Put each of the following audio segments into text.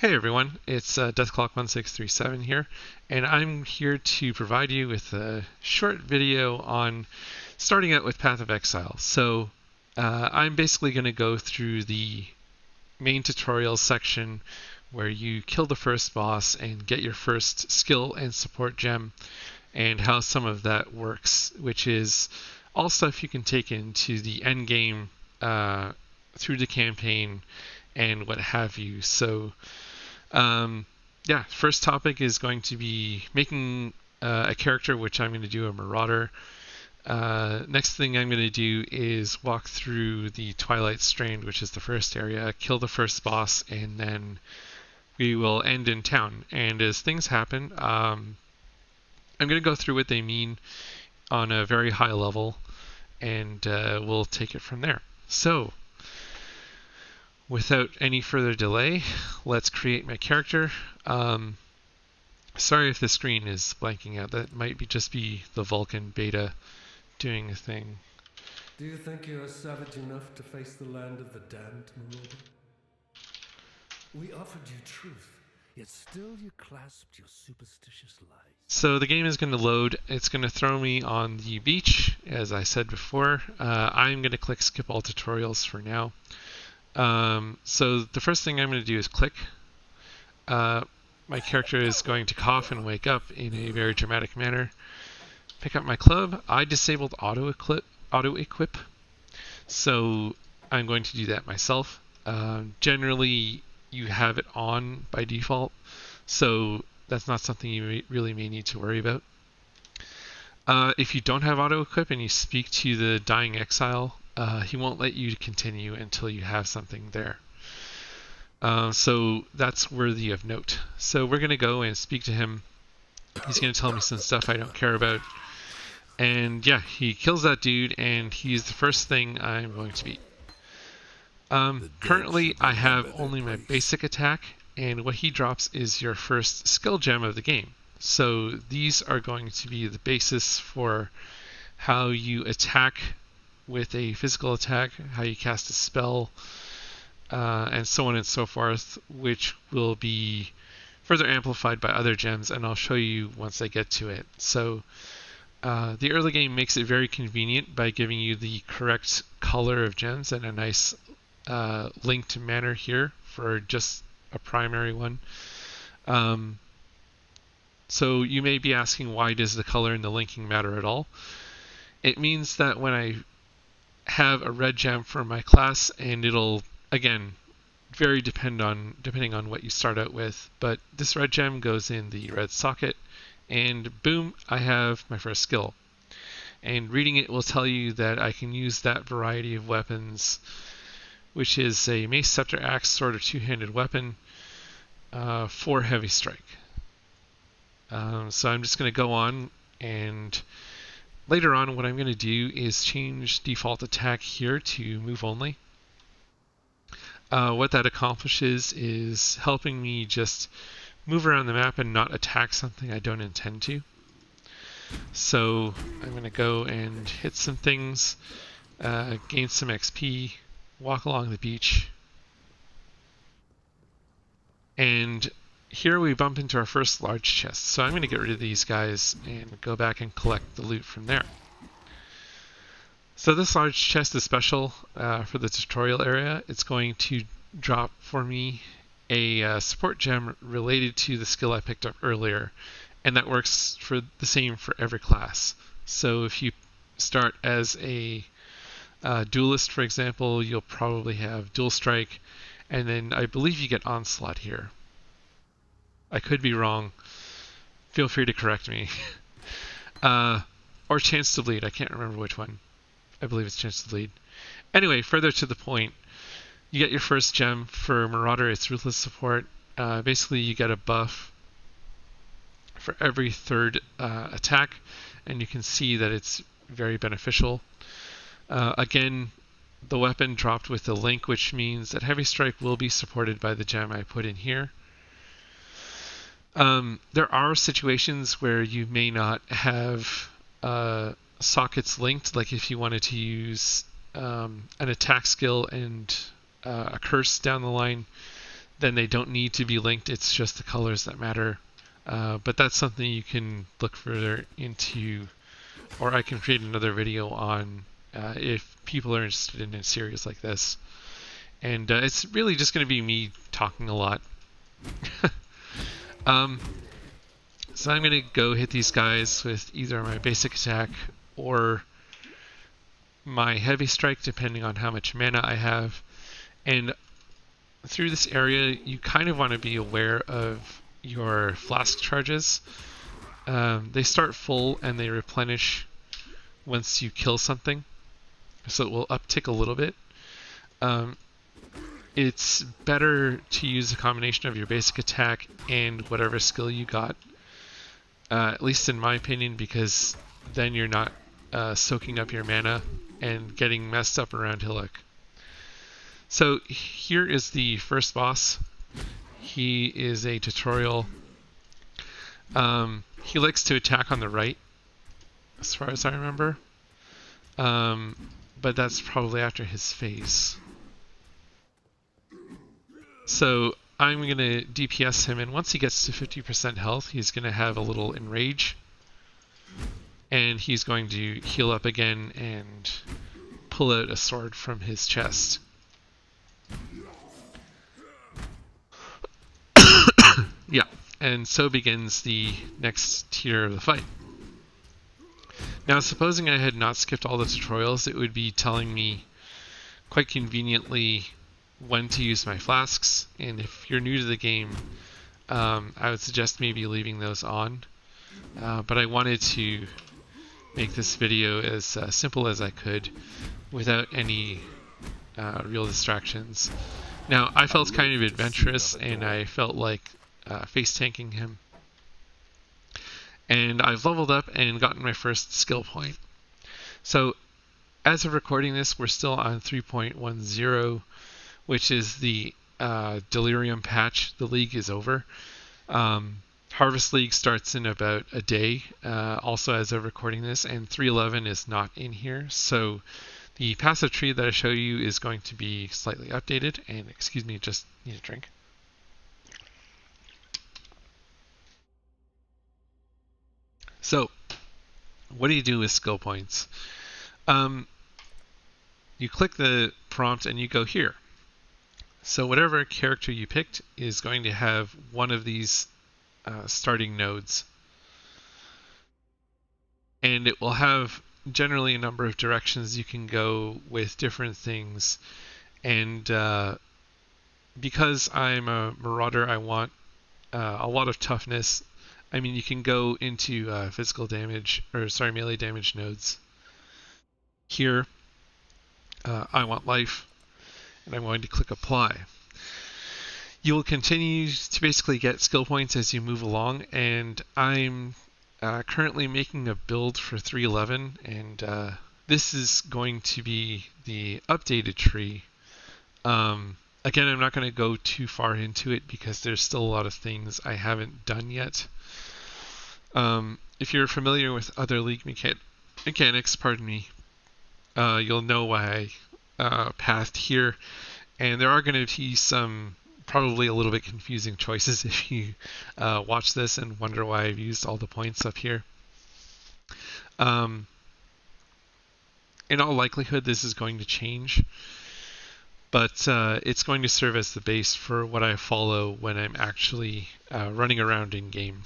Hey everyone, it's Deathclock1637 here, and I'm here to provide you with a short video on starting out with Path of Exile. I'm basically going to go through the main tutorial section where you kill the first boss and get your first skill and support gem, and how some of that works, which is all stuff you can take into the end game, through the campaign, and what have you. First topic is going to be making a character, which I'm going to do a Marauder. Next thing I'm going to do is walk through the Twilight Strand, which is the first area, kill the first boss, and then we will end in town. And as things happen, I'm going to go through what they mean on a very high level, and we'll take it from there. So, without any further delay, let's create my character. Sorry if the screen is blanking out. That might just be the Vulkan beta doing a thing. Do you think you are savage enough to face the land of the damned, Marauder? We offered you truth, yet still you clasped your superstitious lies. So the game is going to load. It's going to throw me on the beach, as I said before. I'm going to click skip all tutorials for now. So the first thing I'm going to do is click. My character is going to cough and wake up in a very dramatic manner. Pick up my club. I disabled auto equip, so I'm going to do that myself. Generally, you have it on by default, so that's not something you really may need to worry about. If you don't have auto equip and you speak to the dying exile, he won't let you continue until you have something there. So that's worthy of note. So we're going to go and speak to him. He's going to tell me some stuff I don't care about. And yeah, he kills that dude, and he's the first thing I'm going to beat. Currently, I have only my basic attack, and what he drops is your first skill gem of the game. So these are going to be the basis for how you attack with a physical attack, how you cast a spell, and so on and so forth, which will be further amplified by other gems, and I'll show you once I get to it. So the early game makes it very convenient by giving you the correct color of gems and a nice linked manner here for just a primary one. So you may be asking, why does the color and the linking matter at all? It means that when I have a red gem for my class, and it'll, again, vary depending on what you start out with, but this red gem goes in the red socket, and boom, I have my first skill. And reading it will tell you that I can use that variety of weapons, which is a mace, scepter, axe, sword, or two-handed weapon, for heavy strike. So I'm just going to go on, and later on, what I'm going to do is change default attack here to move only. What that accomplishes is helping me just move around the map and not attack something I don't intend to. So I'm going to go and hit some things, gain some XP, walk along the beach, and here we bump into our first large chest. So I'm going to get rid of these guys and go back and collect the loot from there. So this large chest is special for the tutorial area. It's going to drop for me a support gem related to the skill I picked up earlier, and that works for the same for every class. So if you start as a duelist, for example, you'll probably have dual strike, and then I believe you get onslaught here. I could be wrong. Feel free to correct me. Or chance to bleed. I can't remember which one. I believe it's chance to bleed. Anyway, further to the point, you get your first gem for Marauder. It's Ruthless Support. Basically, you get a buff for every third attack, and you can see that it's very beneficial. Again, the weapon dropped with the link, which means that heavy strike will be supported by the gem I put in here. There are situations where you may not have sockets linked, like if you wanted to use an attack skill and a curse down the line, then they don't need to be linked. It's just the colors that matter. But that's something you can look further into, or I can create another video on if people are interested in a series like this. And it's really just going to be me talking a lot. So I'm going to go hit these guys with either my basic attack or my heavy strike, depending on how much mana I have. And through this area, you kind of want to be aware of your flask charges. They start full and they replenish once you kill something, so it will uptick a little bit. It's better to use a combination of your basic attack and whatever skill you got, at least in my opinion, because then you're not soaking up your mana and getting messed up around Hillock. So here is the first boss. He is a tutorial. He likes to attack on the right, as far as I remember. But that's probably after his phase. So I'm going to DPS him, and once he gets to 50% health, he's going to have a little enrage. And he's going to heal up again and pull out a sword from his chest. Yeah, and so begins the next tier of the fight. Now, supposing I had not skipped all the tutorials, it would be telling me quite conveniently when to use my flasks, and if you're new to the game, I would suggest maybe leaving those on. But I wanted to make this video as simple as I could without any real distractions. Now, I felt kind of adventurous, and I felt like face tanking him. And I've leveled up and gotten my first skill point. So, as of recording this, we're still on 3.10, which is the Delirium patch. The league is over. Harvest League starts in about a day, also as of recording this, and 3.11 is not in here. So the passive tree that I show you is going to be slightly updated. And excuse me, just need a drink. So, what do you do with skill points? You click the prompt and you go here. So whatever character you picked is going to have one of these starting nodes. And it will have generally a number of directions you can go with different things. And because I'm a marauder, I want a lot of toughness. I mean, you can go into physical damage, or sorry, melee damage nodes. Here, I want life, and I'm going to click apply. You will continue to basically get skill points as you move along, and I'm currently making a build for 3.11, and this is going to be the updated tree. Again, I'm not going to go too far into it because there's still a lot of things I haven't done yet. If you're familiar with other League mechanics, pardon me, you'll know why I pathed here. And there are going to be some probably a little bit confusing choices if you watch this and wonder why I've used all the points up here. In all likelihood, this is going to change, but it's going to serve as the base for what I follow when I'm actually running around in game.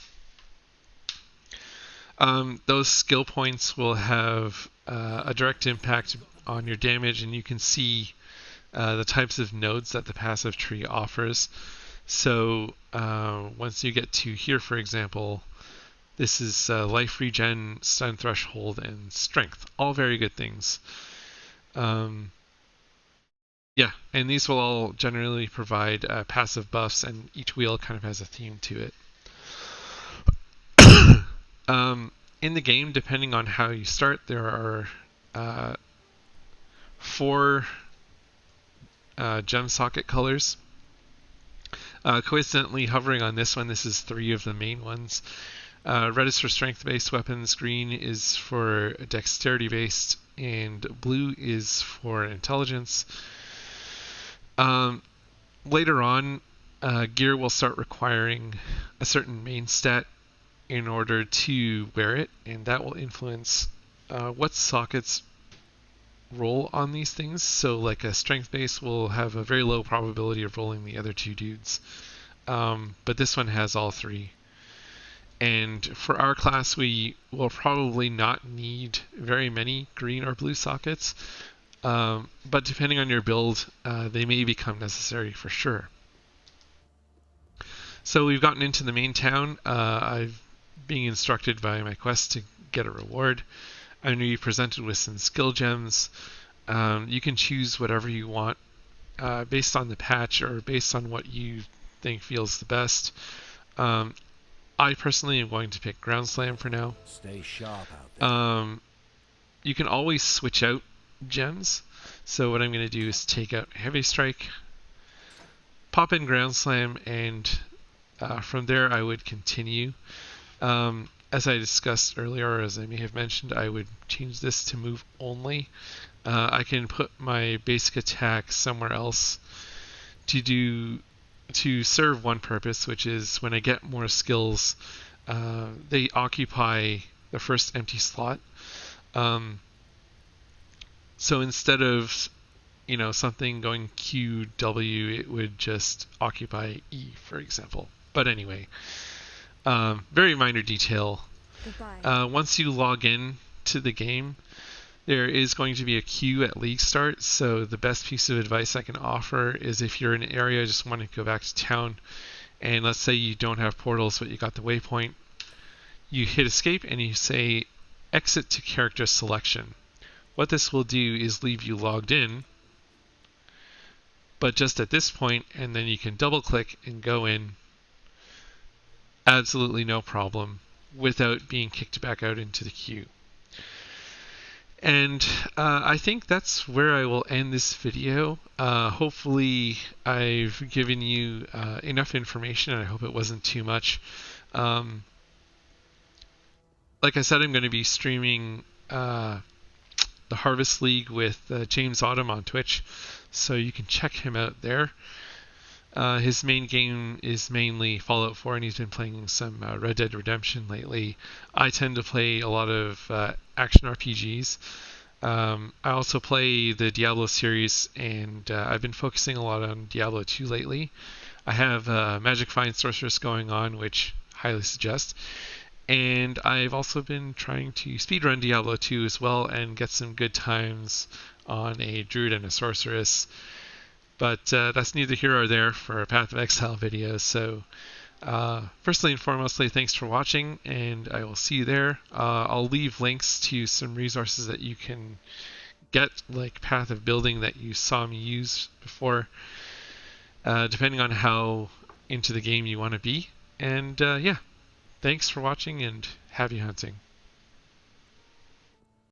Those skill points will have a direct impact on your damage, and you can see the types of nodes that the passive tree offers. So once you get to here, for example, this is life regen, stun threshold, and strength. All very good things. Yeah, and these will all generally provide passive buffs, and each wheel kind of has a theme to it. In the game, depending on how you start, there are 4 gem socket colors. Coincidentally, hovering on this one, this is 3 of the main ones. Red is for strength-based weapons, green is for dexterity-based, and blue is for intelligence. Later on, gear will start requiring a certain main stat in order to wear it, and that will influence what sockets roll on these things. So, like a strength base will have a very low probability of rolling the other two dudes, but this one has all three. And for our class, we will probably not need very many green or blue sockets, but depending on your build, they may become necessary for sure. So we've gotten into the main town. I've being instructed by my quest to get a reward. I'm going to be presented with some skill gems. You can choose whatever you want based on the patch or based on what you think feels the best. I personally am going to pick Ground Slam for now. Stay sharp out there. You can always switch out gems. So what I'm going to do is take out Heavy Strike, pop in Ground Slam, and from there I would continue. As I discussed earlier, or as I may have mentioned, I would change this to move only. I can put my basic attack somewhere else to serve one purpose, which is when I get more skills, they occupy the first empty slot. So instead of something going Q, W, it would just occupy E, for example. But anyway, very minor detail. Once you log in to the game, there is going to be a queue at league start. So the best piece of advice I can offer is if you're in an area, just want to go back to town, and let's say you don't have portals, but you got the waypoint, you hit escape and you say exit to character selection. What this will do is leave you logged in, but just at this point, and then you can double click and go in, absolutely no problem, without being kicked back out into the queue. And I think that's where I will end this video. Hopefully I've given you enough information, and I hope it wasn't too much. Like I said, I'm going to be streaming the Harvest League with James Autumn on Twitch, so you can check him out there. His main game is mainly Fallout 4, and he's been playing some Red Dead Redemption lately. I tend to play a lot of action RPGs. I also play the Diablo series, and I've been focusing a lot on Diablo 2 lately. I have Magic Find Sorceress going on, which I highly suggest. And I've also been trying to speedrun Diablo 2 as well and get some good times on a Druid and a Sorceress. But that's neither here or there for a Path of Exile video. So firstly and foremostly, thanks for watching, and I will see you there. I'll leave links to some resources that you can get, like Path of Building that you saw me use before, depending on how into the game you want to be. And yeah, thanks for watching, and happy hunting.